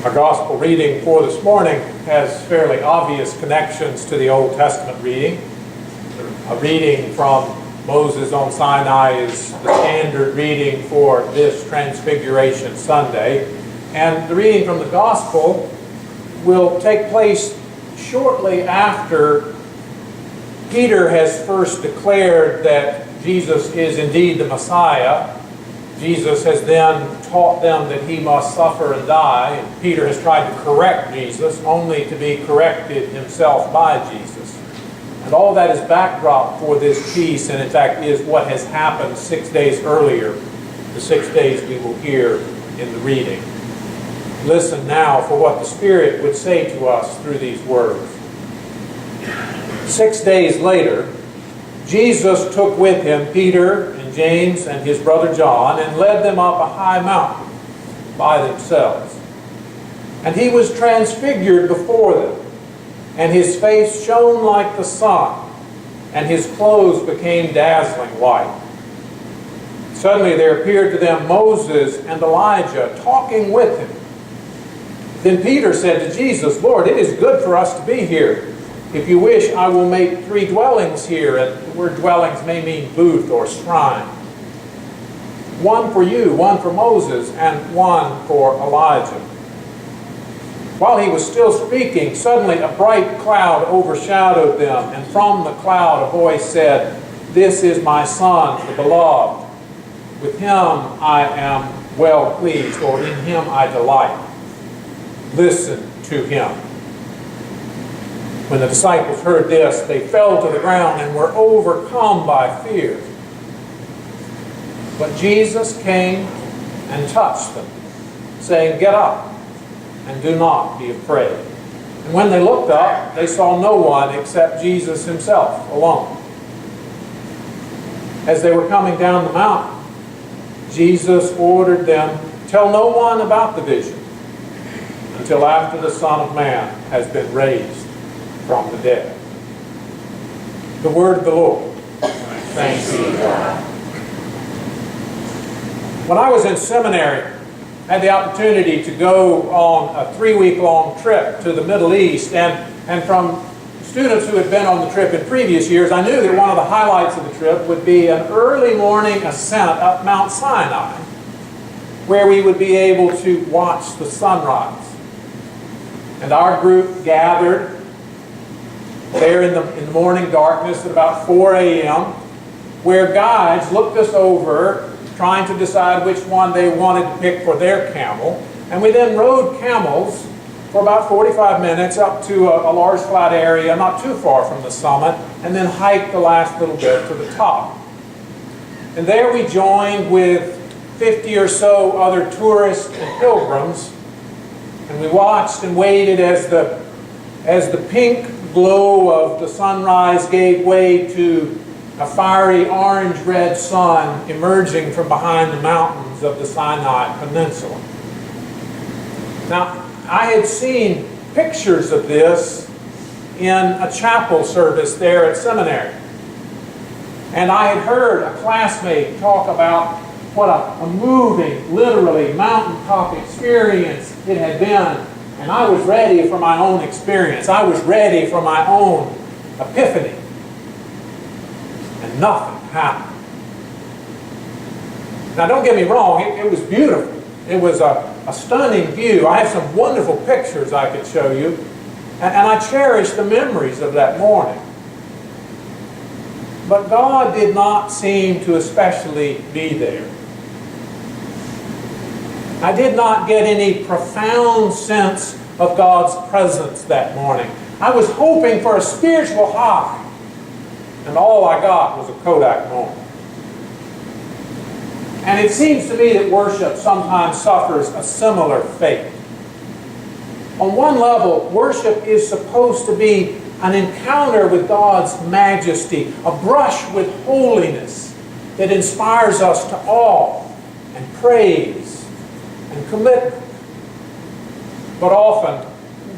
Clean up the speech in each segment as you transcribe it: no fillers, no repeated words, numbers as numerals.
Our gospel reading for this morning has fairly obvious connections to the Old Testament reading. A reading from Moses on Sinai is the standard reading for this Transfiguration Sunday. And the reading from the gospel will take place shortly after Peter has first declared that Jesus is indeed the Messiah. Jesus has then taught them that he must suffer and die. And Peter has tried to correct Jesus, only to be corrected himself by Jesus. And all that is backdrop for this piece, and in fact is what has happened 6 days earlier, the 6 days we will hear in the reading. Listen now for what the Spirit would say to us through these words. 6 days later, Jesus took with him Peter and James and his brother John and led them up a high mountain by themselves. And he was transfigured before them, and his face shone like the sun, and his clothes became dazzling white. Suddenly there appeared to them Moses and Elijah talking with him. Then Peter said to Jesus, "Lord, it is good for us to be here. If you wish, I will make 3 dwellings here." And the word dwellings may mean booth or shrine. One for you, one for Moses, and one for Elijah. While he was still speaking, suddenly a bright cloud overshadowed them, and from the cloud a voice said, "This is my Son, the beloved. With him I am well pleased," or "in him I delight. Listen to him." When the disciples heard this, they fell to the ground and were overcome by fear. But Jesus came and touched them, saying, "Get up and do not be afraid." And when they looked up, they saw no one except Jesus himself alone. As they were coming down the mountain, Jesus ordered them, "Tell no one about the vision until after the Son of Man has been raised from the dead." The word of the Lord. Thanks be to God. When I was in seminary, I had the opportunity to go on a 3-week-long trip to the Middle East, and from students who had been on the trip in previous years, I knew that one of the highlights of the trip would be an early morning ascent up Mount Sinai, where we would be able to watch the sunrise. And our group gathered there in the morning darkness at about 4 a.m., where guides looked us over, trying to decide which one they wanted to pick for their camel. And we then rode camels for about 45 minutes up to a large flat area not too far from the summit, and then hiked the last little bit to the top. And there we joined with 50 or so other tourists and pilgrims, and we watched and waited as the pink glow of the sunrise gave way to a fiery orange-red sun emerging from behind the mountains of the Sinai Peninsula. Now, I had seen pictures of this in a chapel service there at seminary. And I had heard a classmate talk about what a moving, literally, mountaintop experience it had been. And I was ready for my own experience. I was ready for my own epiphany. And nothing happened. Now, don't get me wrong, it was beautiful. It was a stunning view. I have some wonderful pictures I could show you. And I cherish the memories of that morning. But God did not seem to especially be there. I did not get any profound sense of God's presence that morning. I was hoping for a spiritual high, and all I got was a Kodak moment. And it seems to me that worship sometimes suffers a similar fate. On one level, worship is supposed to be an encounter with God's majesty, a brush with holiness that inspires us to awe and praise and commitment. But often,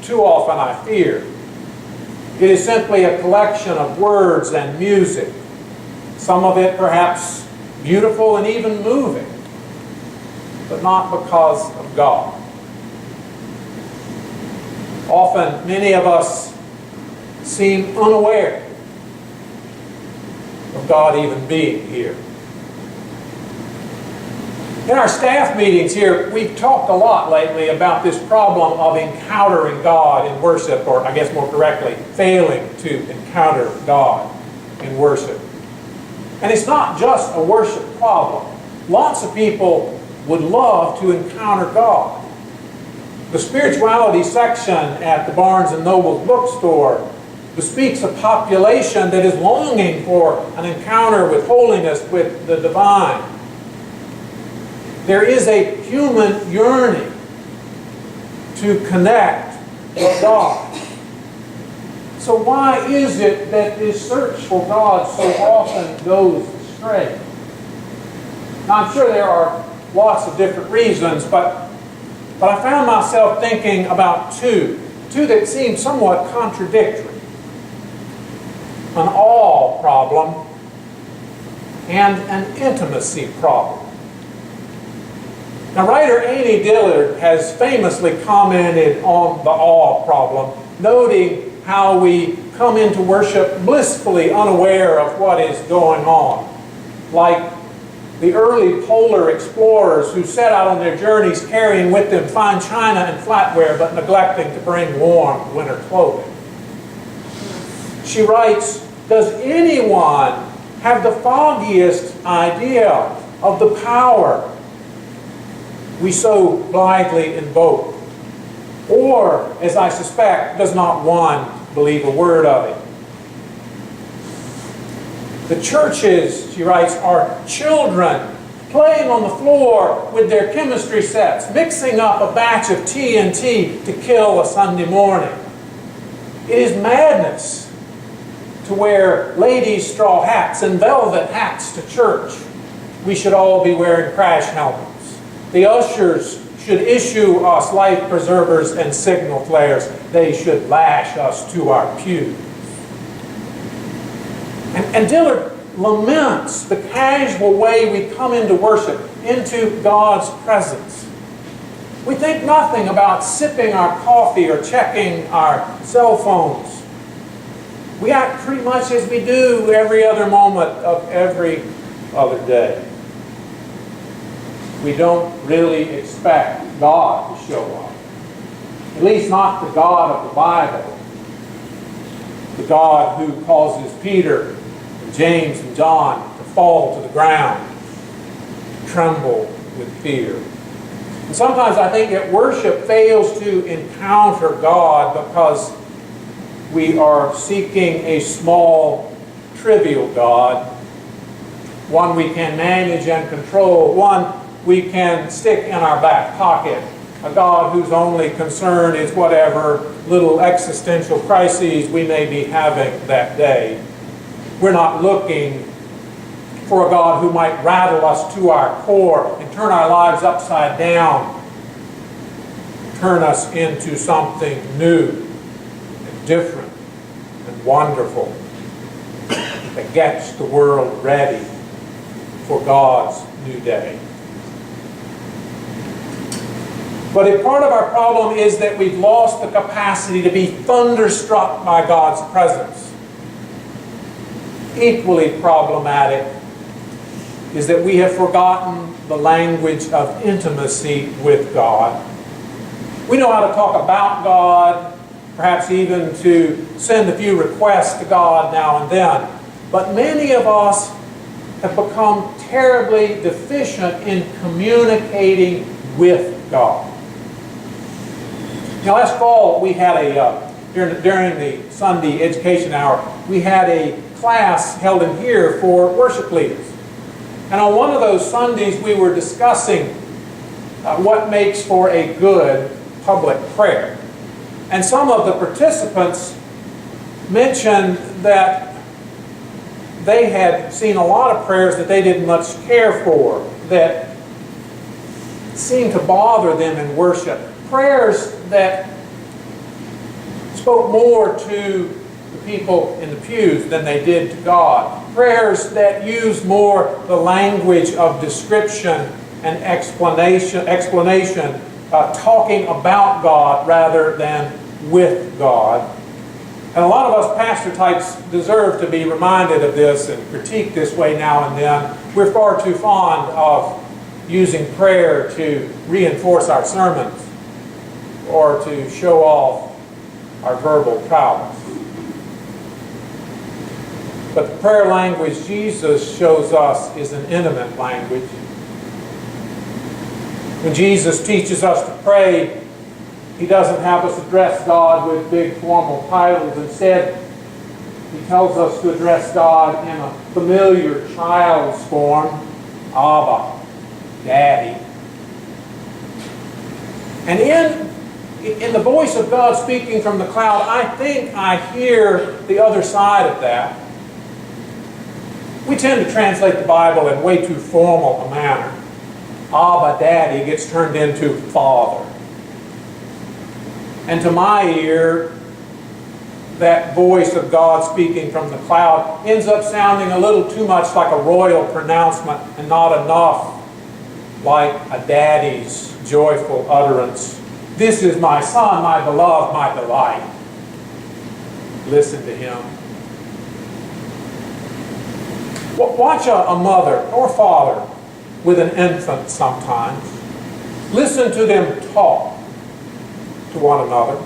too often I fear, it is simply a collection of words and music, some of it perhaps beautiful and even moving, but not because of God. Often, many of us seem unaware of God even being here. In our staff meetings here, we've talked a lot lately about this problem of encountering God in worship, or I guess more correctly, failing to encounter God in worship. And it's not just a worship problem. Lots of people would love to encounter God. The spirituality section at the Barnes & Noble bookstore bespeaks a population that is longing for an encounter with holiness, with the divine. There is a human yearning to connect with God. So why is it that this search for God so often goes astray? Now, I'm sure there are lots of different reasons, but I found myself thinking about two that seem somewhat contradictory. An awe problem and an intimacy problem. Now, writer Annie Dillard has famously commented on the awe problem, noting how we come into worship blissfully unaware of what is going on. Like the early polar explorers who set out on their journeys carrying with them fine china and flatware, but neglecting to bring warm winter clothing. She writes, "Does anyone have the foggiest idea of the power we so blithely invoke? Or, as I suspect, does not one believe a word of it? The churches," she writes, "are children playing on the floor with their chemistry sets, mixing up a batch of TNT to kill a Sunday morning. It is madness to wear ladies' straw hats and velvet hats to church. We should all be wearing crash helmets. The ushers should issue us life preservers and signal flares. They should lash us to our pews." And Dillard laments the casual way we come into worship, into God's presence. We think nothing about sipping our coffee or checking our cell phones. We act pretty much as we do every other moment of every other day. We don't really expect God to show up. At least not the God of the Bible. The God who causes Peter and James and John to fall to the ground, tremble with fear. And sometimes I think that worship fails to encounter God because we are seeking a small, trivial God, one we can manage and control, one we can stick in our back pocket, a God whose only concern is whatever little existential crises we may be having that day. We're not looking for a God who might rattle us to our core and turn our lives upside down, turn us into something new and different and wonderful that gets the world ready for God's new day. But a part of our problem is that we've lost the capacity to be thunderstruck by God's presence. Equally problematic is that we have forgotten the language of intimacy with God. We know how to talk about God, perhaps even to send a few requests to God now and then. But many of us have become terribly deficient in communicating with God. Now, last fall, we had during the Sunday education hour, we had a class held in here for worship leaders. And on one of those Sundays, we were discussing what makes for a good public prayer. And some of the participants mentioned that they had seen a lot of prayers that they didn't much care for, that seemed to bother them in worship. Prayers that spoke more to the people in the pews than they did to God. Prayers that used more the language of description and explanation, talking about God rather than with God. And a lot of us pastor types deserve to be reminded of this and critiqued this way now and then. We're far too fond of using prayer to reinforce our sermons or to show off our verbal prowess. But the prayer language Jesus shows us is an intimate language. When Jesus teaches us to pray, He doesn't have us address God with big formal titles. Instead, He tells us to address God in a familiar child's form, Abba, Daddy. And in the voice of God speaking from the cloud, I think I hear the other side of that. We tend to translate the Bible in way too formal a manner. Abba, Daddy gets turned into Father. And to my ear, that voice of God speaking from the cloud ends up sounding a little too much like a royal pronouncement and not enough like a daddy's joyful utterance. This is my son, my beloved, my delight. Listen to him. Watch a mother or father with an infant sometimes. Listen to them talk to one another.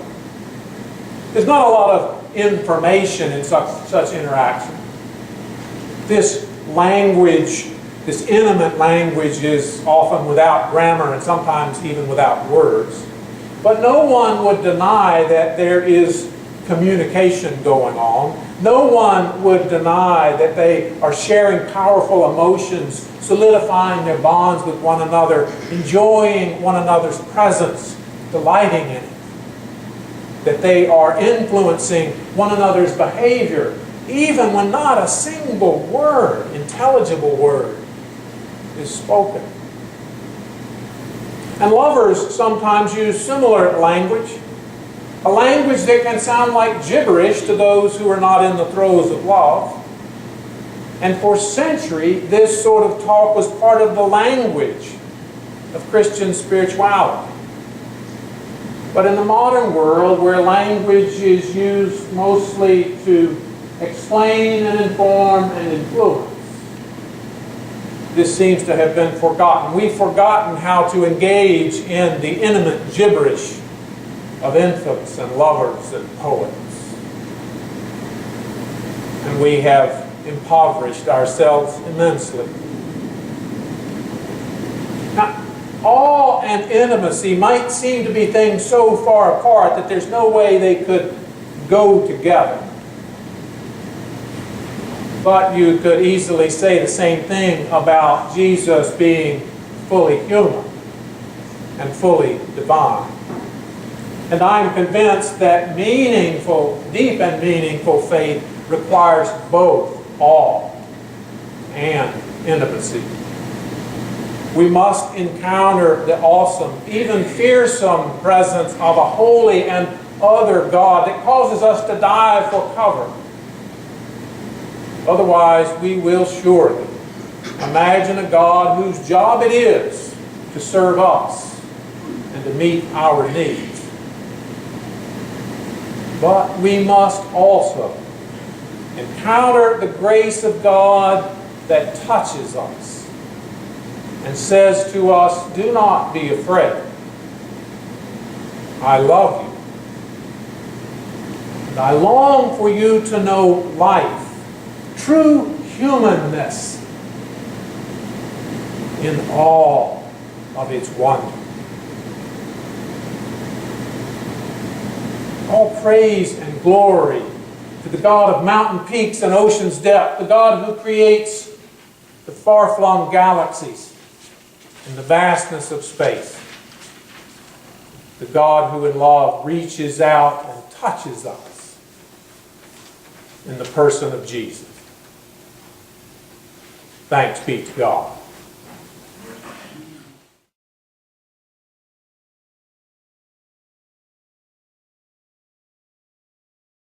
There's not a lot of information in such interaction. This language, this intimate language, is often without grammar and sometimes even without words. But no one would deny that there is communication going on. No one would deny that they are sharing powerful emotions, solidifying their bonds with one another, enjoying one another's presence, delighting in it. That they are influencing one another's behavior, even when not a single word, intelligible word, is spoken. And lovers sometimes use similar language, a language that can sound like gibberish to those who are not in the throes of love. And for centuries, this sort of talk was part of the language of Christian spirituality. But in the modern world, where language is used mostly to explain and inform and influence, this seems to have been forgotten. We've forgotten how to engage in the intimate gibberish of infants and lovers and poets. And we have impoverished ourselves immensely. Now, awe and intimacy might seem to be things so far apart that there's no way they could go together. But you could easily say the same thing about Jesus being fully human and fully divine. And I'm convinced that meaningful, deep and meaningful faith requires both awe and intimacy. We must encounter the awesome, even fearsome presence of a holy and other God that causes us to dive for cover. Otherwise, we will surely imagine a God whose job it is to serve us and to meet our needs. But we must also encounter the grace of God that touches us and says to us, do not be afraid. I love you. And I long for you to know life, true humanness in all of its wonder. All praise and glory to the God of mountain peaks and ocean's depth, the God who creates the far-flung galaxies and the vastness of space, the God who in love reaches out and touches us in the person of Jesus. Thanks be to God.